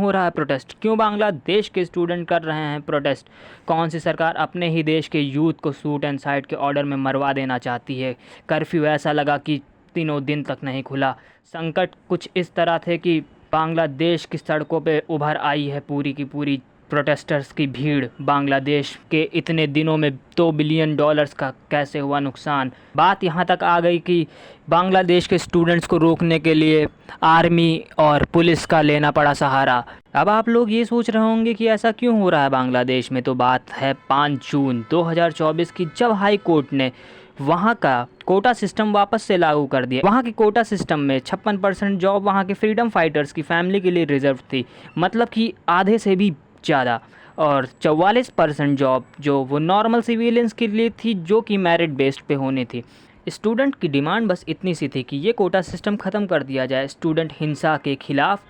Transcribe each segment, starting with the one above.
हो रहा है प्रोटेस्ट? क्यों बांग्लादेश के स्टूडेंट कर रहे हैं प्रोटेस्ट? कौन सी सरकार अपने ही देश के यूथ को शूट एंड साइट के ऑर्डर में मरवा देना चाहती है? कर्फ्यू ऐसा लगा कि तीनों दिन तक नहीं खुला। संकट कुछ इस तरह थे कि बांग्लादेश की सड़कों पे उभर आई है पूरी की पूरी प्रोटेस्टर्स की भीड़। बांग्लादेश के इतने दिनों में $2 बिलियन का कैसे हुआ नुकसान? बात यहाँ तक आ गई कि बांग्लादेश के स्टूडेंट्स को रोकने के लिए आर्मी और पुलिस का लेना पड़ा सहारा। अब आप लोग ये सोच रहे होंगे कि ऐसा क्यों हो रहा है बांग्लादेश में। तो बात है 5 जून 2024 की, जब हाई कोर्ट ने वहाँ का कोटा सिस्टम वापस से लागू कर दिया। वहाँ के कोटा सिस्टम में 56% जॉब वहाँ के फ्रीडम फाइटर्स की फैमिली के लिए रिजर्व थी, मतलब कि आधे से भी ज़्यादा। और 44% जॉब जो वो नॉर्मल सिविलियंस के लिए थी, जो कि मेरिट बेस्ड पे होनी थी। स्टूडेंट की डिमांड बस इतनी सी थी कि ये कोटा सिस्टम ख़त्म कर दिया जाए। स्टूडेंट हिंसा के खिलाफ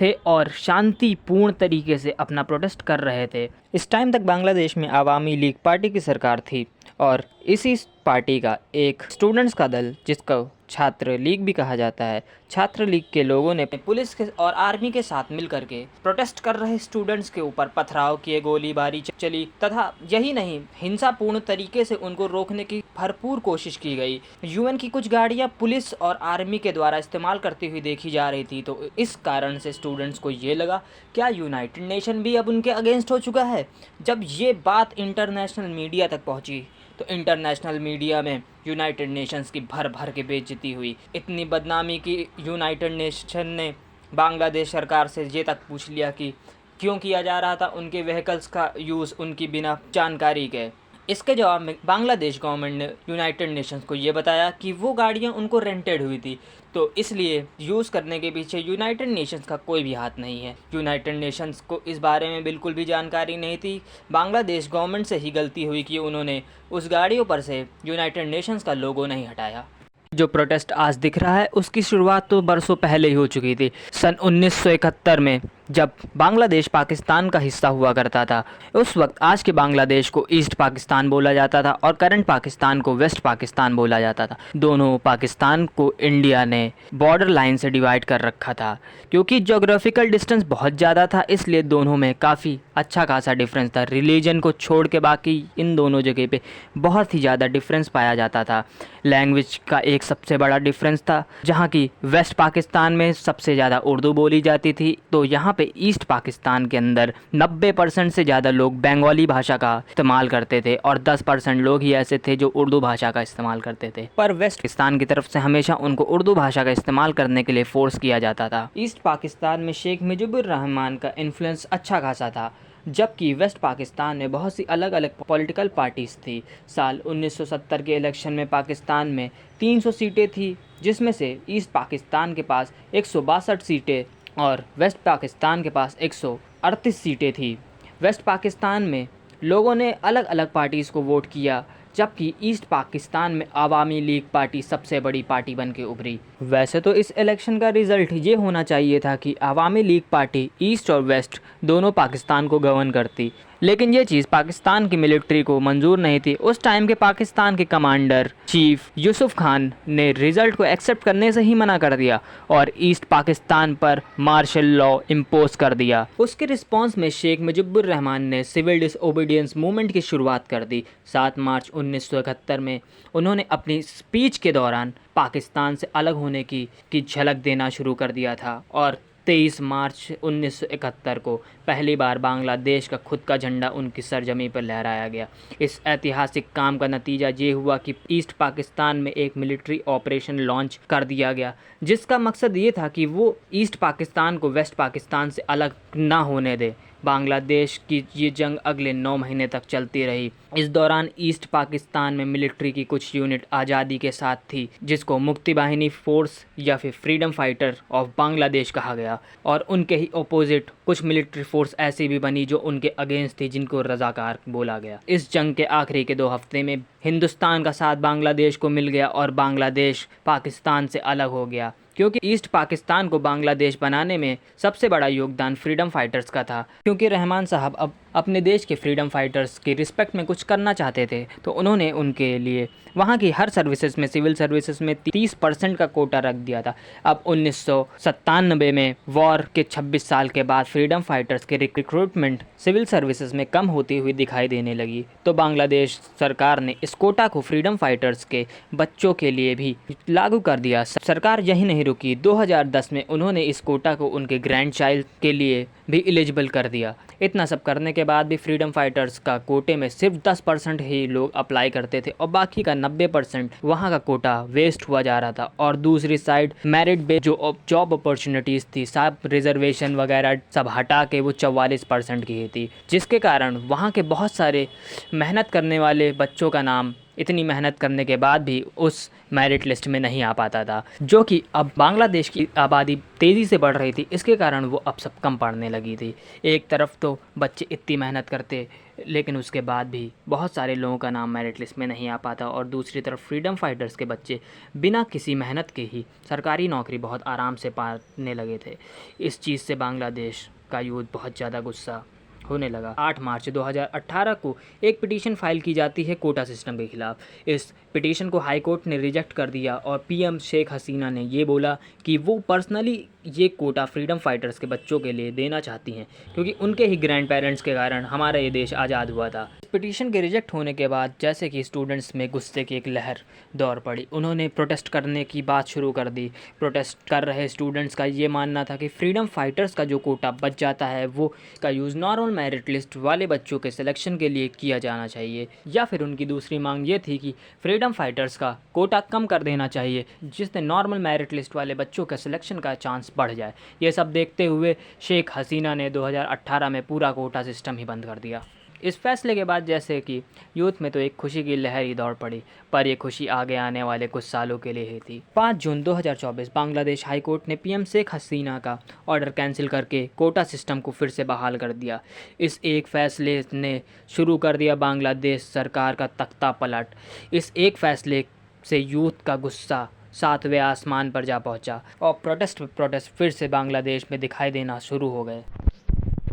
थे और शांतिपूर्ण तरीके से अपना प्रोटेस्ट कर रहे थे। इस टाइम तक बांग्लादेश में अवामी लीग पार्टी की सरकार थी और इसी पार्टी का एक स्टूडेंट्स का दल, जिसको छात्र लीग भी कहा जाता है, छात्र लीग के लोगों ने पुलिस के और आर्मी के साथ मिलकर के प्रोटेस्ट कर रहे स्टूडेंट्स के ऊपर पथराव किए, गोलीबारी चली तथा यही नहीं, हिंसापूर्ण तरीके से उनको रोकने की भरपूर कोशिश की गई। यूएन की कुछ गाड़ियां पुलिस और आर्मी के द्वारा इस्तेमाल करती हुई देखी जा रही थी। तो इस कारण से स्टूडेंट्स को ये लगा, क्या यूनाइटेड नेशन भी अब उनके अगेंस्ट हो चुका है? जब ये बात इंटरनेशनल मीडिया तक पहुंची तो इंटरनेशनल मीडिया में यूनाइटेड नेशंस की भर भर के बेइज्जती हुई। इतनी बदनामी की यूनाइटेड नेशन ने बांग्लादेश सरकार से ये तक पूछ लिया कि क्यों किया जा रहा था उनके व्हीकल्स का यूज़ उनकी बिना जानकारी के। इसके जवाब में बांग्लादेश गवर्नमेंट ने यूनाइटेड नेशंस को ये बताया कि वो गाड़ियाँ उनको रेंटेड हुई थी, तो इसलिए यूज़ करने के पीछे यूनाइटेड नेशंस का कोई भी हाथ नहीं है। यूनाइटेड नेशंस को इस बारे में बिल्कुल भी जानकारी नहीं थी। बांग्लादेश गवर्नमेंट से ही गलती हुई कि उन्होंने उस गाड़ियों पर से यूनाइटेड नेशंस का लोगो नहीं हटाया। जो प्रोटेस्ट आज दिख रहा है उसकी शुरुआत तो बरसों पहले ही हो चुकी थी। सन 1971 में जब बांग्लादेश पाकिस्तान का हिस्सा हुआ करता था, उस वक्त आज के बांग्लादेश को ईस्ट पाकिस्तान बोला जाता था और करंट पाकिस्तान को वेस्ट पाकिस्तान बोला जाता था। दोनों पाकिस्तान को इंडिया ने बॉर्डर लाइन से डिवाइड कर रखा था। क्योंकि जोग्राफिकल डिस्टेंस बहुत ज़्यादा था, इसलिए दोनों में काफ़ी अच्छा खासा डिफरेंस था। रिलीजन को छोड़ के बाकी इन दोनों जगह पे बहुत ही ज़्यादा डिफरेंस पाया जाता था। लैंग्वेज का एक सबसे बड़ा डिफरेंस था, जहाँ की वेस्ट पाकिस्तान में सबसे ज़्यादा उर्दू बोली जाती थी, तो यहाँ पे ईस्ट पाकिस्तान के अंदर 90% से ज़्यादा लोग बंगाली भाषा का इस्तेमाल करते थे और 10% लोग ही ऐसे थे जो उर्दू भाषा का इस्तेमाल करते थे। पर वेस्ट पाकिस्तान की तरफ से हमेशा उनको उर्दू भाषा का इस्तेमाल करने के लिए फोर्स किया जाता था। ईस्ट पाकिस्तान में शेख मुजीबुर रहमान का इन्फ्लुएंस अच्छा खासा था, जबकि वेस्ट पाकिस्तान में बहुत सी अलग अलग पॉलिटिकल पार्टीज़ थी। साल 1970 के इलेक्शन में पाकिस्तान में 300 सीटें थी, जिसमें से ईस्ट पाकिस्तान के पास 162 सीटें और वेस्ट पाकिस्तान के पास 138 सीटें थी। वेस्ट पाकिस्तान में लोगों ने अलग अलग पार्टीज़ को वोट किया, जबकि ईस्ट पाकिस्तान में अवामी लीग पार्टी सबसे बड़ी पार्टी बन के उभरी। वैसे तो इस इलेक्शन का रिज़ल्ट ये होना चाहिए था कि अवामी लीग पार्टी ईस्ट और वेस्ट दोनों पाकिस्तान को गवर्न करती, लेकिन ये चीज़ पाकिस्तान की मिलिट्री को मंजूर नहीं थी। उस टाइम के पाकिस्तान के कमांडर चीफ यूसुफ खान ने रिज़ल्ट को एक्सेप्ट करने से ही मना कर दिया और ईस्ट पाकिस्तान पर मार्शल लॉ इम्पोज कर दिया। उसके रिस्पांस में शेख मुजीबुर रहमान ने सिविल डिसओबीडियंस मूवमेंट की शुरुआत कर दी। 7 मार्च 1971 में उन्होंने अपनी स्पीच के दौरान पाकिस्तान से अलग होने की झलक देना शुरू कर दिया था और 23 मार्च 1971 को पहली बार बांग्लादेश का खुद का झंडा उनकी सरजमी पर लहराया गया। इस ऐतिहासिक काम का नतीजा ये हुआ कि ईस्ट पाकिस्तान में एक मिलिट्री ऑपरेशन लॉन्च कर दिया गया, जिसका मकसद ये था कि वो ईस्ट पाकिस्तान को वेस्ट पाकिस्तान से अलग ना होने दे। बांग्लादेश की ये जंग अगले 9 महीने तक चलती रही। इस दौरान ईस्ट पाकिस्तान में मिलिट्री की कुछ यूनिट आज़ादी के साथ थी, जिसको मुक्ति बाहिनी फोर्स या फिर फ्रीडम फाइटर ऑफ बांग्लादेश कहा गया, और उनके ही अपोजिट कुछ मिलिट्री फोर्स ऐसी भी बनी जो उनके अगेंस्ट थी, जिनको रज़ाकार बोला गया। इस जंग के आखिरी के 2 हफ्ते में हिंदुस्तान का साथ बांग्लादेश को मिल गया और बांग्लादेश पाकिस्तान से अलग हो गया। क्योंकि ईस्ट पाकिस्तान को बांग्लादेश बनाने में सबसे बड़ा योगदान फ्रीडम फाइटर्स का था। क्योंकि रहमान साहब अब अपने देश के फ्रीडम फाइटर्स के रिस्पेक्ट में कुछ करना चाहते थे, तो उन्होंने उनके लिए वहाँ की हर सर्विसेज में, सिविल सर्विसेज में 30% का कोटा रख दिया था। अब 1997 में वॉर के 26 साल के बाद फ्रीडम फाइटर्स के रिक्रूटमेंट सिविल सर्विसेज में कम होती हुई दिखाई देने लगी, तो बांग्लादेश सरकार ने इस कोटा को फ्रीडम फाइटर्स के बच्चों के लिए भी लागू कर दिया। सरकार यही नहीं रुकी, 2010 में उन्होंने इस कोटा को उनके ग्रैंड चाइल्ड के लिए भी एलिजिबल कर दिया। इतना सब करने के बाद भी फ्रीडम फाइटर्स का कोटे में सिर्फ 10% ही लोग अप्लाई करते थे और बाकी का 90% वहाँ का कोटा वेस्ट हुआ जा रहा था। और दूसरी साइड मेरिट बेस्ड जो जॉब अपॉर्चुनिटीज़ थी, सब रिजर्वेशन वगैरह सब हटा के वो 44% की ही थी, जिसके कारण वहाँ के बहुत सारे मेहनत करने वाले बच्चों का नाम इतनी मेहनत करने के बाद भी उस मेरिट लिस्ट में नहीं आ पाता था, जो कि अब बांग्लादेश की आबादी तेज़ी से बढ़ रही थी, इसके कारण वो अब सब कम पढ़ने लगी थी। एक तरफ तो बच्चे इतनी मेहनत करते लेकिन उसके बाद भी बहुत सारे लोगों का नाम मेरिट लिस्ट में नहीं आ पाता, और दूसरी तरफ फ्रीडम फाइटर्स के बच्चे बिना किसी मेहनत के ही सरकारी नौकरी बहुत आराम से पाने लगे थे। इस चीज़ से बांग्लादेश का यूथ बहुत ज़्यादा गुस्सा होने लगा। 8 मार्च 2018 को एक पिटीशन फाइल की जाती है कोटा सिस्टम के खिलाफ। इस पिटीशन को हाई कोर्ट ने रिजेक्ट कर दिया और पीएम शेख हसीना ने ये बोला कि वो पर्सनली ये कोटा फ्रीडम फाइटर्स के बच्चों के लिए देना चाहती हैं, क्योंकि उनके ही ग्रैंड पेरेंट्स के कारण हमारा ये देश आज़ाद हुआ था। पिटीशन के रिजेक्ट होने के बाद जैसे कि स्टूडेंट्स में गुस्से की एक लहर दौड़ पड़ी, उन्होंने प्रोटेस्ट करने की बात शुरू कर दी। प्रोटेस्ट कर रहे स्टूडेंट्स का ये मानना था कि फ्रीडम फाइटर्स का जो कोटा बच जाता है वो का यूज़ नॉर्मल मेरिट लिस्ट वाले बच्चों के सिलेक्शन के लिए किया जाना चाहिए, या फिर उनकी दूसरी मांग ये थी कि फ्रीडम फाइटर्स का कोटा कम कर देना चाहिए, जिससे नॉर्मल मेरिट लिस्ट वाले बच्चों के सिलेक्शन का चांस बढ़ जाए। ये सब देखते हुए शेख हसीना ने 2018 में पूरा कोटा सिस्टम ही बंद कर दिया। इस फैसले के बाद जैसे कि यूथ में तो एक खुशी की लहर ही दौड़ पड़ी, पर ये खुशी आगे आने वाले कुछ सालों के लिए ही थी। 5 जून 2024 बांग्लादेश हाई कोर्ट ने पीएम शेख हसीना का ऑर्डर कैंसिल करके कोटा सिस्टम को फिर से बहाल कर दिया। इस एक फैसले ने शुरू कर दिया बांग्लादेश सरकार का तख्ता पलट। इस एक फैसले से यूथ का गुस्सा 7वें आसमान पर जा पहुंचा और प्रोटेस्ट फिर से बांग्लादेश में दिखाई देना शुरू हो गए।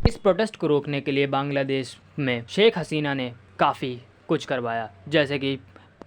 इस प्रोटेस्ट को रोकने के लिए बांग्लादेश में शेख हसीना ने काफ़ी कुछ करवाया, जैसे कि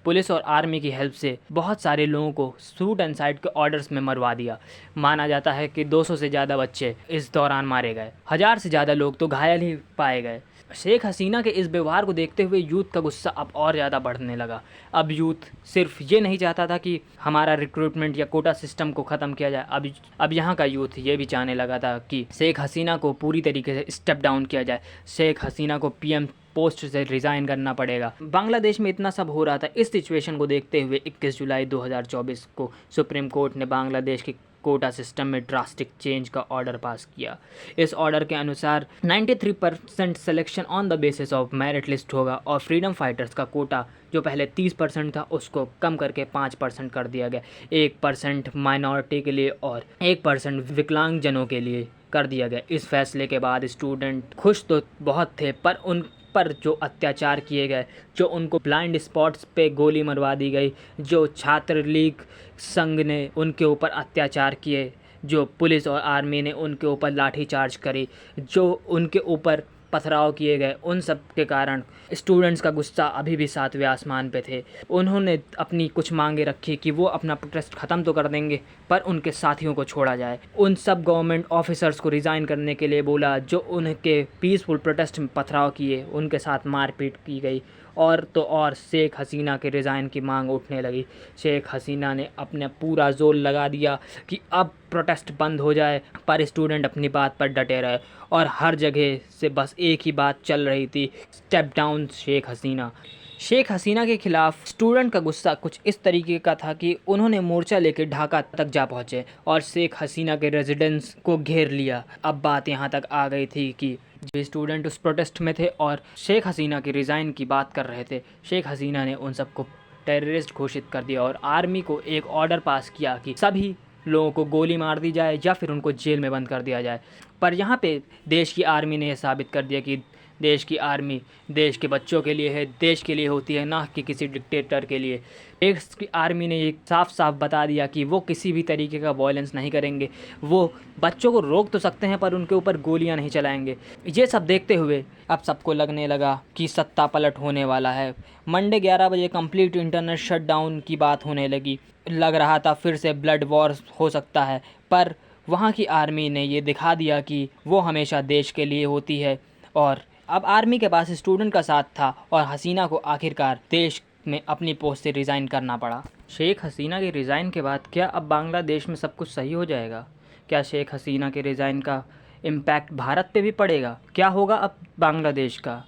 पुलिस और आर्मी की हेल्प से बहुत सारे लोगों को शूट एंड साइड के ऑर्डर्स में मरवा दिया। माना जाता है कि 200 से ज़्यादा बच्चे इस दौरान मारे गए, 1000 से ज़्यादा लोग तो घायल ही पाए गए। शेख हसीना के इस व्यवहार को देखते हुए यूथ का गुस्सा अब और ज़्यादा बढ़ने लगा। अब यूथ सिर्फ ये नहीं चाहता था कि हमारा रिक्रूटमेंट या कोटा सिस्टम को ख़त्म किया जाए, अब यहाँ का यूथ ये भी चाहने लगा था कि शेख हसीना को पूरी तरीके से स्टेप डाउन किया जाए, शेख हसीना को पीएम पोस्ट से रिज़ाइन करना पड़ेगा। बांग्लादेश में इतना सब हो रहा था। इस सिचुएशन को देखते हुए 21 जुलाई 2024 को सुप्रीम कोर्ट ने बांग्लादेश के कोटा सिस्टम में ड्रास्टिक चेंज का ऑर्डर पास किया। इस ऑर्डर के अनुसार 93% selection on the basis of merit list होगा और फ्रीडम फाइटर्स का कोटा जो पहले 30% था उसको कम करके 5% कर दिया गया। 1% माइनॉरिटी के लिए और 1% विकलांगजनों के लिए कर दिया गया। इस फैसले के बाद स्टूडेंट खुश तो बहुत थे, पर उन पर जो अत्याचार किए गए, जो उनको ब्लाइंड स्पॉट्स पे गोली मरवा दी गई, जो छात्र लीग संघ ने उनके ऊपर अत्याचार किए, जो पुलिस और आर्मी ने उनके ऊपर लाठीचार्ज करी, जो उनके ऊपर पथराव किए गए, उन सब के कारण स्टूडेंट्स का गुस्सा अभी भी 7वें आसमान पे थे। उन्होंने अपनी कुछ मांगे रखी कि वो अपना प्रोटेस्ट ख़त्म तो कर देंगे, पर उनके साथियों को छोड़ा जाए। उन सब गवर्नमेंट ऑफिसर्स को रिज़ाइन करने के लिए बोला जो उनके पीसफुल प्रोटेस्ट में पथराव किए, उनके साथ मारपीट की गई। और तो और शेख हसीना के रिज़ाइन की मांग उठने लगी। शेख हसीना ने अपना पूरा जोर लगा दिया कि अब प्रोटेस्ट बंद हो जाए, पर स्टूडेंट अपनी बात पर डटे रहे और हर जगह से बस एक ही बात चल रही थी, स्टेप डाउन शेख हसीना। शेख हसीना के खिलाफ स्टूडेंट का गुस्सा कुछ इस तरीके का था कि उन्होंने मोर्चा लेकर ढाका तक जा पहुँचे और शेख हसीना के रेजिडेंस को घेर लिया। अब बात यहाँ तक आ गई थी कि जो स्टूडेंट उस प्रोटेस्ट में थे और शेख हसीना की रिज़ाइन की बात कर रहे थे, शेख हसीना ने उन सबको टेररिस्ट घोषित कर दिया और आर्मी को एक ऑर्डर पास किया कि सभी लोगों को गोली मार दी जाए या फिर उनको जेल में बंद कर दिया जाए। पर यहाँ पे देश की आर्मी ने यह साबित कर दिया कि देश की आर्मी देश के बच्चों के लिए है, देश के लिए होती है, ना कि किसी डिक्टेटर के लिए। देश की आर्मी ने ये साफ साफ बता दिया कि वो किसी भी तरीके का वायलेंस नहीं करेंगे। वो बच्चों को रोक तो सकते हैं पर उनके ऊपर गोलियां नहीं चलाएंगे। ये सब देखते हुए अब सबको लगने लगा कि सत्ता पलट होने वाला है। मंडे 11 बजे कंप्लीट इंटरनेट शटडाउन की बात होने लगी। लग रहा था फिर से ब्लड वॉर हो सकता है, पर वहाँ की आर्मी ने ये दिखा दिया कि वो हमेशा देश के लिए होती है। और अब आर्मी के पास स्टूडेंट का साथ था और हसीना को आखिरकार देश में अपनी पोस्ट से रिज़ाइन करना पड़ा। शेख हसीना के रिज़ाइन के बाद क्या अब बांग्लादेश में सब कुछ सही हो जाएगा? क्या शेख हसीना के रिज़ाइन का इम्पैक्ट भारत पे भी पड़ेगा? क्या होगा अब बांग्लादेश का?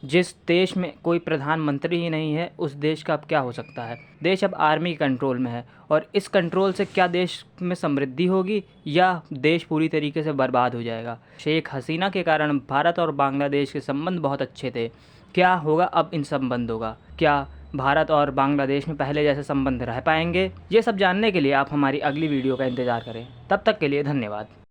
जिस देश में कोई प्रधानमंत्री ही नहीं है, उस देश का अब क्या हो सकता है? देश अब आर्मी कंट्रोल में है और इस कंट्रोल से क्या देश में समृद्धि होगी या देश पूरी तरीके से बर्बाद हो जाएगा? शेख हसीना के कारण भारत और बांग्लादेश के संबंध बहुत अच्छे थे। क्या होगा अब इन संबंधों का? क्या भारत और बांग्लादेश में पहले जैसे संबंध रह पाएंगे? ये सब जानने के लिए आप हमारी अगली वीडियो का इंतज़ार करें। तब तक के लिए धन्यवाद।